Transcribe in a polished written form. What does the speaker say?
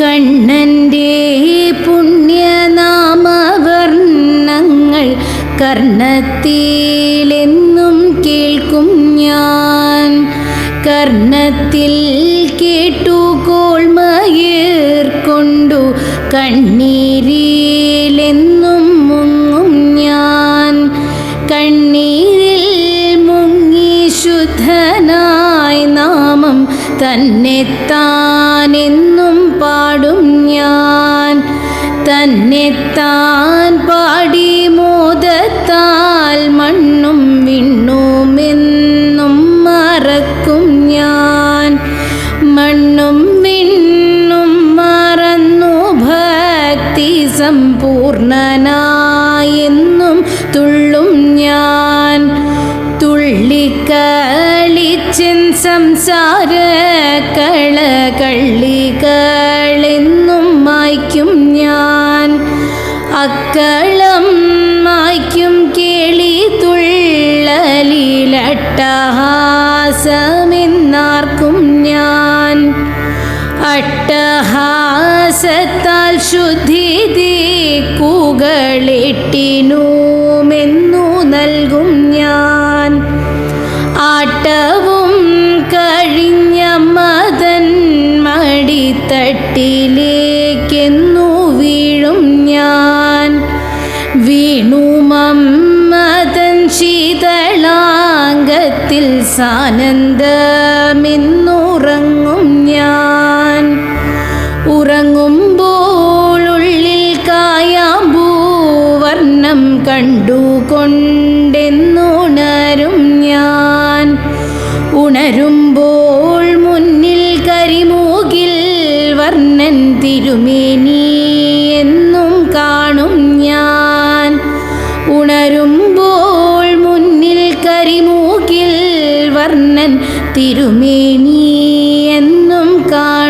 കണ്ണൻ്റെ പുണ്യനാമവർണ്ണങ്ങൾ കർണത്തിലെന്നും കേൾക്കും ഞാൻ. കർണത്തിൽ കേട്ടു കോൾമയിർ കൊണ്ടു കണ്ണീരിലെന്നും മുങ്ങും ഞാൻ. കണ്ണീരിൽ മുങ്ങി ശുദ്ധനായി നാമം തന്നെത്താനെന്നും പാടും ഞാൻ. തന്നെത്താൻ പാടി മോദത്താൽ മണ്ണും വിണ്ണുമെന്നും മറക്കും ഞാൻ. മണ്ണും വിണ്ണും മറന്നു ഭക്തി സമ്പൂർണനായെന്നും തുള്ളും ഞാൻ. തുള്ളിക്കളിച്ചിൻ സംസാര കളകളികളെന്നും മായ്ക്കും ഞാൻ. അക്കളം മായ്ക്കും കേളി തുള്ളലിലട്ടഹാസമെന്നാർക്കും ഞാൻ. അട്ടഹാസത്താൽ ശുദ്ധി ദിക്കുകളെട്ടിനുമെന്നു നൽകും ഞാൻ. ആട്ടവും കഴിഞ്ഞ മതൻ മടിത്തട്ടിലേക്കെന്നു വീഴും ഞാൻ. വീണുമമ്മതൻ ശീതളാംഗത്തിൽ സാനന്ദമെന്നുറങ്ങും ഞാൻ. ഉറങ്ങുമ്പോൾ ഉള്ളിൽ കായാമ്പൂവർണ്ണം കണ്ടുകൊണ്ടെന്നുണരും ഞാൻ. ഉണരുമ്പോൾ മുന്നിൽ കരിമൂകിൽ വർണ്ണൻ തിരുമേനി എന്നും കാണും ഞാൻ. ഉണരുമ്പോൾ മുന്നിൽ കരിമൂകിൽ വർണ്ണൻ തിരുമേനി എന്നും കാണും.